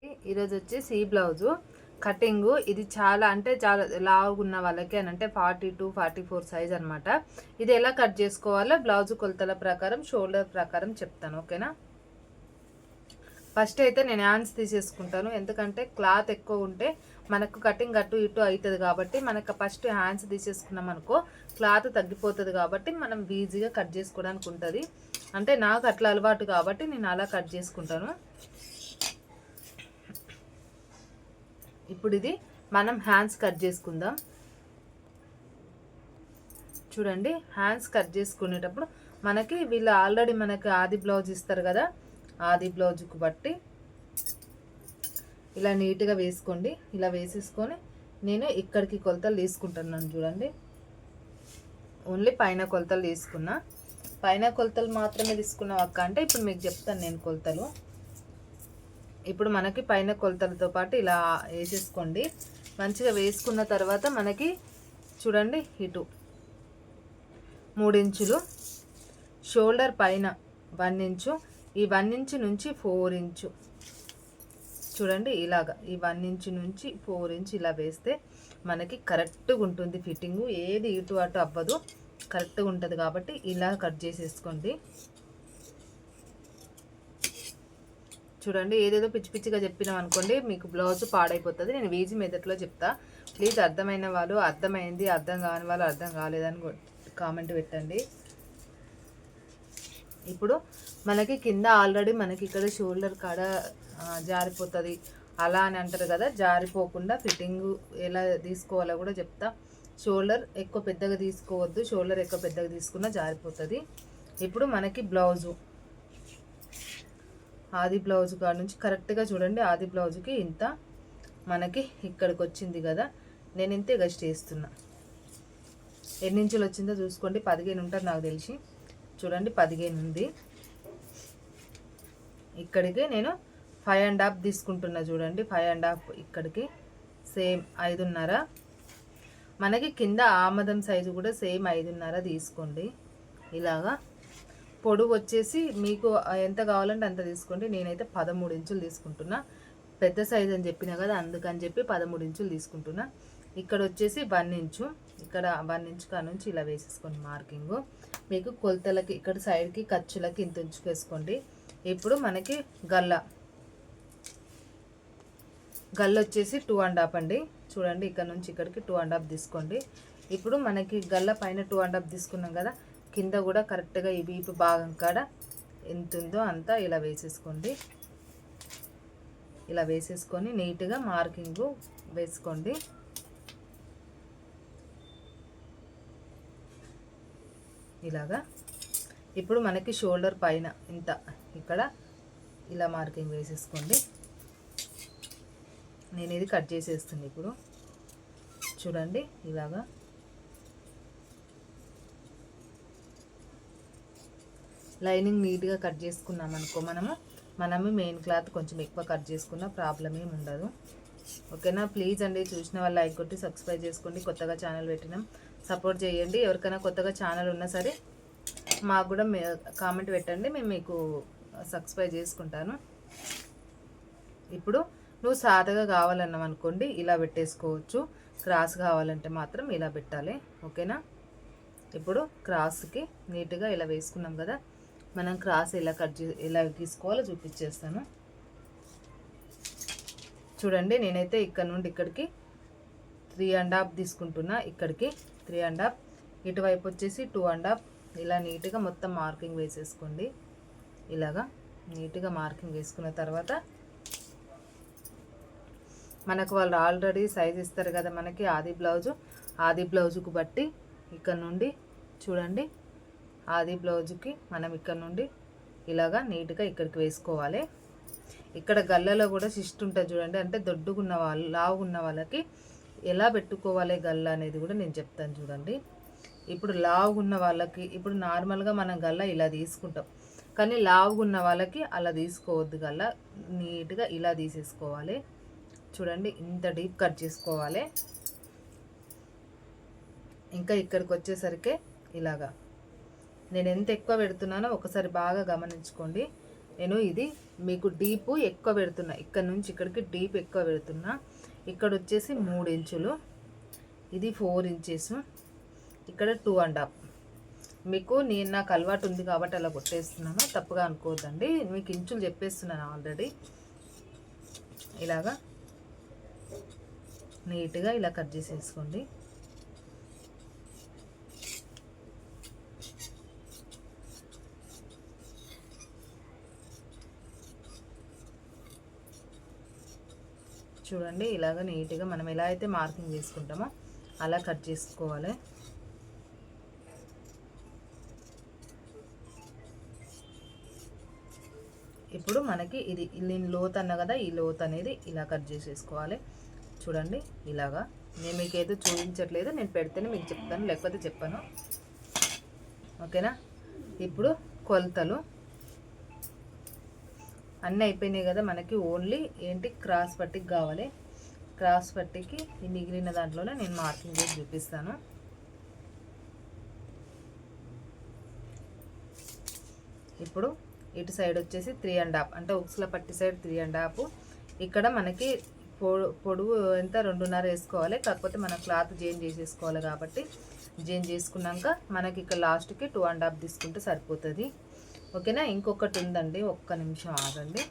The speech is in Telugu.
ఈరోజు వచ్చేసి ఈ బ్లౌజు కటింగ్ ఇది చాలా అంటే చాలా లావుగా ఉన్న వాళ్ళకి అని అంటే 42-44 సైజ్ అనమాట. ఇది ఎలా కట్ చేసుకోవాలో బ్లౌజ్ కొలతల ప్రకారం షోల్డర్ ప్రకారం చెప్తాను, ఓకేనా. ఫస్ట్ అయితే నేను హ్యాండ్స్ తీసేసుకుంటాను, ఎందుకంటే క్లాత్ ఎక్కువ ఉంటే మనకు కటింగ్ అటు ఇటు అవుతుంది కాబట్టి మనకు ఫస్ట్ హ్యాండ్స్ తీసేసుకున్నాం అనుకో క్లాత్ తగ్గిపోతుంది కాబట్టి మనం ఈజీగా కట్ చేసుకోవడానికి ఉంటుంది. అంటే నాకు అట్లా అలవాటు కాబట్టి నేను అలా కట్ చేసుకుంటాను. ఇప్పుడు ఇది మనం హ్యాండ్స్ కట్ చేసుకుందాం. చూడండి, హ్యాండ్స్ కట్ చేసుకునేటప్పుడు మనకి వీళ్ళు ఆల్రెడీ మనకి ఆది బ్లౌజ్ ఇస్తారు కదా, ఆది బ్లౌజ్కు బట్టి ఇలా నీట్గా వేసుకోండి. ఇలా వేసేసుకొని నేను ఇక్కడికి కొలతలు తీసుకుంటున్నాను. చూడండి, ఓన్లీ పైన కొలతలు తీసుకున్నా. పైన కొలతలు మాత్రమే తీసుకున్నాం అక్క అంటే ఇప్పుడు మీకు చెప్తాను నేను కొలతలు. ఇప్పుడు మనకి పైన కొలతలతో పాటు ఇలా వేసేసుకోండి. మంచిగా వేసుకున్న తర్వాత మనకి చూడండి ఇటు 3 ఇంచులు, షోల్డర్ పైన 1 ఇంచు, ఈ 1 ఇంచు నుంచి 4 ఇంచు చూడండి ఇలాగా ఈ 1 ఇంచు నుంచి 4 ఇంచు ఇలా వేస్తే మనకి కరెక్ట్గా ఉంటుంది ఫిట్టింగు. ఏది ఇటు అటు అవ్వదు, కరెక్ట్గా ఉంటుంది కాబట్టి ఇలా కట్ చేసేసుకోండి. చూడండి, ఏదేదో పిచ్చి పిచ్చిగా చెప్పినాం అనుకోండి మీకు బ్లౌజ్ పాడైపోతుంది. నేను ఈజీ మెథడ్లో చెప్తా. ప్లీజ్ అర్థమైన వాళ్ళు అర్థమైంది, అర్థం కాని వాళ్ళు అర్థం కాలేదని కామెంట్ పెట్టండి. ఇప్పుడు మనకి కింద ఆల్రెడీ మనకి ఇక్కడ షోల్డర్ కాడ జారిపోతుంది అలా అని అంటారు కదా, జారిపోకుండా ఫిట్టింగ్ ఎలా తీసుకోవాలో కూడా చెప్తా. షోల్డర్ ఎక్కువ పెద్దగా తీసుకోవద్దు, షోల్డర్ ఎక్కువ పెద్దగా తీసుకున్నా జారిపోతుంది. ఇప్పుడు మనకి బ్లౌజు ఆది బ్లౌజ్ కాడ నుంచి కరెక్ట్గా చూడండి, ఆది బ్లౌజ్కి ఇంత మనకి ఇక్కడికి వచ్చింది కదా, నేను ఇంతే గస్ట్ వేస్తున్నా. ఎన్ని ఇంచులు వచ్చిందో చూసుకోండి, 15 ఉంటుంది నాకు తెలిసి. చూడండి 15 ఉంది. ఇక్కడికి నేను 5.5 తీసుకుంటున్నా. చూడండి 5.5 ఇక్కడికి సేమ్ 5.5. మనకి కింద ఆమదం సైజు కూడా సేమ్ 5.5 తీసుకోండి. ఇలాగా పొడవు వచ్చేసి మీకు ఎంత కావాలంటే అంత తీసుకోండి. నేనైతే 13 ఇంచులు తీసుకుంటున్నా, పెద్ద సైజు అని చెప్పినా కదా అందుకని చెప్పి 13 ఇంచులు తీసుకుంటున్నా. ఇక్కడ వచ్చేసి 1 ఇంచు, ఇక్కడ 1 ఇంచు కాడ నుంచి ఇలా వేసేసుకోండి మార్కింగ్. మీకు కొలతలకి ఇక్కడ సైడ్కి ఖర్చులకి ఇంత ఉంచుకేసుకోండి. ఇప్పుడు మనకి గల్ల వచ్చేసి 2.5 అండి. చూడండి ఇక్కడ నుంచి ఇక్కడికి 2.5 తీసుకోండి. ఇప్పుడు మనకి గల్ల పైన 2.5 తీసుకున్నాం కదా, కింద కూడా కరెక్ట్గా ఈ వీపు భాగం కాడ ఎంత ఉందో అంతా ఇలా వేసేసుకోండి. ఇలా వేసేసుకొని నీట్గా మార్కింగ్ వేసుకోండి. ఇలాగా ఇప్పుడు మనకి షోల్డర్ పైన ఇంత ఇక్కడ ఇలా మార్కింగ్ వేసేసుకోండి. నేను ఇది కట్ చేసేస్తుంది. ఇప్పుడు చూడండి ఇలాగా లైనింగ్ నీట్గా కట్ చేసుకున్నాం అనుకో మనము మెయిన్ క్లాత్ కొంచెం ఎక్కువ కట్ చేసుకున్న ప్రాబ్లం ఏమి ఉండదు, ఓకేనా. ప్లీజ్ అండి, చూసిన వాళ్ళు లైక్ కొట్టి సబ్స్క్రైబ్ చేసుకోండి. కొత్తగా ఛానల్ పెట్టినాం, సపోర్ట్ చేయండి. ఎవరికైనా కొత్తగా ఛానల్ ఉన్నా సరే మాకు కూడా కామెంట్ పెట్టండి, మేము మీకు సబ్స్క్రైబ్ చేసుకుంటాను. ఇప్పుడు నువ్వు సాదాగా కావాలన్నాం అనుకోండి ఇలా పెట్టేసుకోవచ్చు, క్రాస్ కావాలంటే మాత్రం ఇలా పెట్టాలి, ఓకేనా. ఇప్పుడు క్రాస్కి నీట్గా ఇలా వేసుకున్నాం కదా, మనం క్రాస్ ఎలా గీసుకోవాలో చూపించేస్తాను. చూడండి, నేనైతే ఇక్కడ నుండి ఇక్కడికి 3.5 తీసుకుంటున్నా. ఇక్కడికి 3.5, ఇటువైపు వచ్చేసి 2.5. ఇలా నీట్గా మొత్తం మార్కింగ్ వేసేసుకోండి. ఇలాగా నీట్గా మార్కింగ్ వేసుకున్న తర్వాత మనకు వాళ్ళు ఆల్రెడీ సైజ్ ఇస్తారు కదా మనకి ఆది బ్లౌజుకు బట్టి ఇక్కడ నుండి చూడండి, ఆది బ్లౌజుకి మనం ఇక్కడ నుండి ఇలాగా నీట్గా ఇక్కడికి వేసుకోవాలి. ఇక్కడ గల్లలో కూడా సిస్ట్ ఉంటుంది చూడండి, అంటే దొడ్డుగున్న వాళ్ళు లావుగున్న వాళ్ళకి ఎలా పెట్టుకోవాలి గల్ల అనేది కూడా నేను చెప్తాను చూడండి. ఇప్పుడు లావుగున్న వాళ్ళకి ఇప్పుడు నార్మల్గా మనం గల్ల ఇలా తీసుకుంటాం, కానీ లావుగున్న వాళ్ళకి అలా తీసుకోవద్దు. గల్ల నీట్గా ఇలా తీసేసుకోవాలి. చూడండి ఇంత డీప్ కట్ చేసుకోవాలి. ఇంకా ఇక్కడికి వచ్చేసరికి ఇలాగా నేను ఎంత ఎక్కువ పెడుతున్నానో ఒకసారి బాగా గమనించుకోండి. నేను ఇది మీకు డీప్ ఎక్కువ పెడుతున్నా, ఇక్కడ నుంచి ఇక్కడికి డీప్ ఎక్కువ పెడుతున్నా. ఇక్కడ వచ్చేసి 3 ఇంచులు, ఇది 4 ఇంచెస్, ఇక్కడ 2.5. మీకు నాకు అలవాటు ఉంది కాబట్టి అలా కొట్టేస్తున్నాను, తప్పుగా అనుకోవద్దండి. మీకు ఇంచులు చెప్పేస్తున్నాను ఆల్రెడీ. ఇలాగా నీట్గా ఇలా కట్ చేసేసుకోండి. చూడండి, ఇలాగ నీట్గా మనం ఎలా అయితే మార్కింగ్ చేసుకుంటామో అలా కట్ చేసుకోవాలి. ఇప్పుడు మనకి ఇది నేను లోత్ అన్న కదా, ఈ లోత్ అనేది ఇలా కట్ చేసేసుకోవాలి. చూడండి ఇలాగా. నేను మీకు ఏదో చూపించట్లేదు, నేను పెడితేనే మీకు చెప్తాను, లేకపోతే చెప్పాను. ఓకేనా? ఇప్పుడు కొలతలు అన్నీ అయిపోయినాయి కదా. మనకి ఓన్లీ ఏంటి క్రాస్ పట్టికి కావాలి. క్రాస్ పట్టికి ఈ మిగిలిన దాంట్లోనే నేను మార్కింగ్ చేసి చూపిస్తాను. ఇప్పుడు ఇటు సైడ్ వచ్చేసి 3.5, అంటే ఉక్సుల పట్టి సైడ్ 3.5. ఇక్కడ మనకి పొడవు ఎంత 2.5 వేసుకోవాలి. కాకపోతే మనం క్లాత్ చేంజ్ చేసేసుకోవాలి కాబట్టి చేంజ్ చేసుకున్నాక మనకి ఇక్కడ లాస్ట్కి 2.5 తీసుకుంటే సరిపోతుంది. ఓకేనా? ఇంకొకటి ఉందండి, ఒక్క నిమిషం ఆగండి.